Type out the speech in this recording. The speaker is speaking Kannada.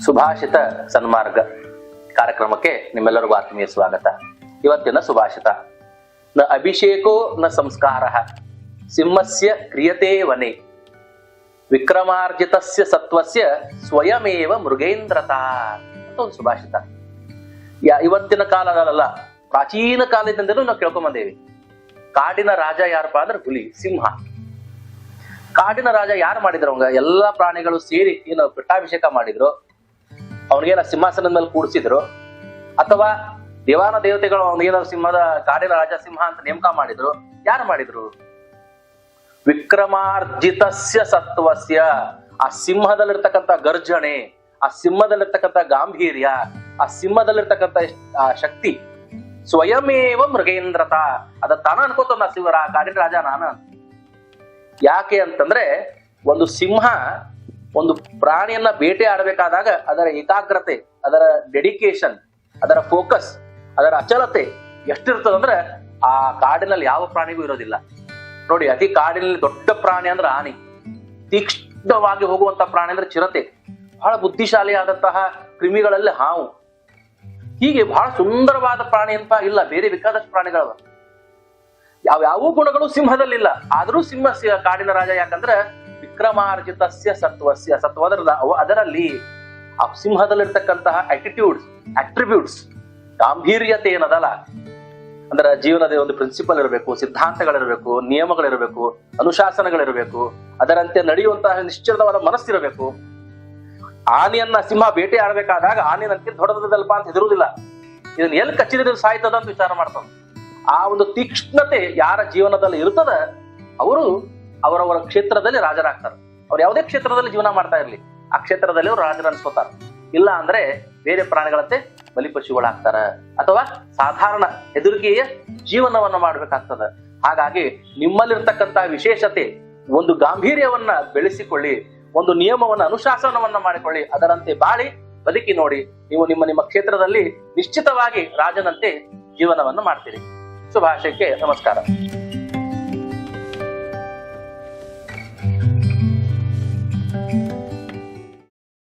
ಸುಭಾಷಿತ ಸನ್ಮಾರ್ಗ ಕಾರ್ಯಕ್ರಮಕ್ಕೆ ನಿಮ್ಮೆಲ್ಲರಿಗೂ ಆತ್ಮೀಯ ಸ್ವಾಗತ. ಇವತ್ತಿನ ಸುಭಾಷಿತ: ನ ಅಭಿಷೇಕೋ ನ ಸಂಸ್ಕಾರ ಸಿಂಹಸ್ಯ ಕ್ರಿಯತೆ ವನೆ ವಿಕ್ರಮಾರ್ಜಿತಸ್ಯ ಸತ್ವಸ್ಯ ಸ್ವಯಮೇವ ಮೃಗೇಂದ್ರತಾ ಅಂತ ಒಂದು ಸುಭಾಷಿತ. ಇವತ್ತಿನ ಕಾಲದಲ್ಲ, ಪ್ರಾಚೀನ ಕಾಲದಿಂದಲೂ ನಾವು ಕೇಳ್ಕೊಂಬಂದೇವಿ. ಕಾಡಿನ ರಾಜ ಯಾರಪ್ಪ ಅಂದ್ರೆ ಹುಲಿ, ಸಿಂಹ. ಕಾಡಿನ ರಾಜ ಯಾರು ಮಾಡಿದ್ರು? ಅವಂಗ ಎಲ್ಲಾ ಪ್ರಾಣಿಗಳು ಸೇರಿ ಏನು ಪಟ್ಟಾಭಿಷೇಕ ಮಾಡಿದ್ರು, ಅವನಿಗೇನ ಸಿಂಹಾಸನದ ಮೇಲೆ ಕೂಡಿಸಿದ್ರು, ಅಥವಾ ದೇವಾನ ದೇವತೆಗಳು ಅವನಿಗೇನ ಸಿಂಹದ ಕಾಡಿನ ರಾಜ ಸಿಂಹ ಅಂತ ನೇಮಕ ಮಾಡಿದ್ರು? ಯಾರು ಮಾಡಿದ್ರು? ವಿಕ್ರಮಾರ್ಜಿತಸ್ಯ ಸತ್ವಸ್ಯ, ಆ ಸಿಂಹದಲ್ಲಿರ್ತಕ್ಕಂಥ ಗರ್ಜನೆ, ಆ ಸಿಂಹದಲ್ಲಿರ್ತಕ್ಕಂಥ ಗಾಂಭೀರ್ಯ, ಆ ಸಿಂಹದಲ್ಲಿರ್ತಕ್ಕಂಥ ಶಕ್ತಿ, ಸ್ವಯಮೇವ ಮೃಗೇಂದ್ರತ, ಅದ ತಾನ ಅನ್ಕೋತ ಶಿವರ ಕಾಡಿನ ರಾಜ ನಾನ. ಯಾಕೆ ಅಂತಂದ್ರೆ, ಒಂದು ಸಿಂಹ ಒಂದು ಪ್ರಾಣಿಯನ್ನ ಬೇಟೆ ಆಡಬೇಕಾದಾಗ ಅದರ ಏಕಾಗ್ರತೆ, ಅದರ ಡೆಡಿಕೇಶನ್, ಅದರ ಫೋಕಸ್, ಅದರ ಅಚಲತೆ ಎಷ್ಟಿರ್ತದಂದ್ರೆ ಆ ಕಾಡಿನಲ್ಲಿ ಯಾವ ಪ್ರಾಣಿಗೂ ಇರೋದಿಲ್ಲ. ನೋಡಿ, ಅತಿ ಕಾಡಿನಲ್ಲಿ ದೊಡ್ಡ ಪ್ರಾಣಿ ಅಂದ್ರೆ ಆನೆ, ತೀಕ್ಷ್ಣವಾಗಿ ಹೋಗುವಂತ ಪ್ರಾಣಿ ಅಂದ್ರೆ ಚಿರತೆ, ಬಹಳ ಬುದ್ಧಿಶಾಲಿ ಆದಂತಹ ಕ್ರಿಮಿಗಳಲ್ಲಿ ಹಾವು. ಹೀಗೆ ಬಹಳ ಸುಂದರವಾದ ಪ್ರಾಣಿ ಅಂತ ಇಲ್ಲ, ಬೇರೆ ಬೇಕಾದಷ್ಟು ಪ್ರಾಣಿಗಳವ. ಯಾವ್ಯಾವ ಗುಣಗಳು ಸಿಂಹದಲ್ಲಿಲ್ಲ, ಆದ್ರೂ ಸಿಂಹ ಕಾಡಿನ ರಾಜ. ಯಾಕಂದ್ರೆ ವಿಕ್ರಮಾರ್ಜಿತಸ್ಯ ಸತ್ವಸ್ಯ, ಅದರಲ್ಲಿ ಆ ಸಿಂಹದಲ್ಲಿರ್ತಕ್ಕಂತಹ ಅಟ್ರಿಬ್ಯೂಟ್ಸ್, ಗಾಂಭೀರ್ಯತೆ ಏನದಲ್ಲ, ಅಂದ್ರೆ ಜೀವನದ ಒಂದು ಪ್ರಿನ್ಸಿಪಲ್ ಇರಬೇಕು, ಸಿದ್ಧಾಂತಗಳಿರಬೇಕು, ನಿಯಮಗಳಿರಬೇಕು, ಅನುಶಾಸನಗಳಿರಬೇಕು, ಅದರಂತೆ ನಡೆಯುವಂತಹ ನಿಶ್ಚಿತವಾದ ಮನಸ್ಸಿರಬೇಕು. ಆನೆಯನ್ನ ಸಿಂಹ ಬೇಟೆ ಆಡಬೇಕಾದಾಗ ಆನೆಯಂತೆ ದೊಡ್ಡದಲ್ಪ ಅಂತ ಹೆದರುವುದಿಲ್ಲ, ಇದನ್ನ ಎಲ್ಲಿ ಕಚ್ಚಿದ್ರೆ ಸಾಯ್ತದ ಅಂತ ವಿಚಾರ ಮಾಡ್ತಾವ. ಆ ಒಂದು ತೀಕ್ಷ್ಣತೆ ಯಾರ ಜೀವನದಲ್ಲಿ ಇರ್ತದ, ಅವರು ಅವರವರ ಕ್ಷೇತ್ರದಲ್ಲಿ ರಾಜರಾಗ್ತಾರೆ. ಅವ್ರು ಯಾವುದೇ ಕ್ಷೇತ್ರದಲ್ಲಿ ಜೀವನ ಮಾಡ್ತಾ ಇರ್ಲಿ, ಆ ಕ್ಷೇತ್ರದಲ್ಲಿ ಅವ್ರು ರಾಜರ ಅನ್ಸ್ಕೋತಾರ. ಇಲ್ಲ ಅಂದ್ರೆ ಬೇರೆ ಪ್ರಾಣಿಗಳಂತೆ ಬಲಿಪಶುಗಳಾಗ್ತಾರ, ಅಥವಾ ಸಾಧಾರಣ ಹೆದರಿಕೆಯ ಜೀವನವನ್ನ ಮಾಡ್ಬೇಕಾಗ್ತದ. ಹಾಗಾಗಿ ನಿಮ್ಮಲ್ಲಿರ್ತಕ್ಕಂಥ ವಿಶೇಷತೆ, ಒಂದು ಗಾಂಭೀರ್ಯವನ್ನ ಬೆಳೆಸಿಕೊಳ್ಳಿ, ಒಂದು ನಿಯಮವನ್ನ, ಅನುಶಾಸನವನ್ನ ಮಾಡಿಕೊಳ್ಳಿ, ಅದರಂತೆ ಬಾಳಿ ಬದುಕಿ ನೋಡಿ. ನೀವು ನಿಮ್ಮ ಕ್ಷೇತ್ರದಲ್ಲಿ ನಿಶ್ಚಿತವಾಗಿ ರಾಜನಂತೆ ಜೀವನವನ್ನು ಮಾಡ್ತೀರಿ. ಶುಭಾಶಯಕ್ಕೆ ನಮಸ್ಕಾರ.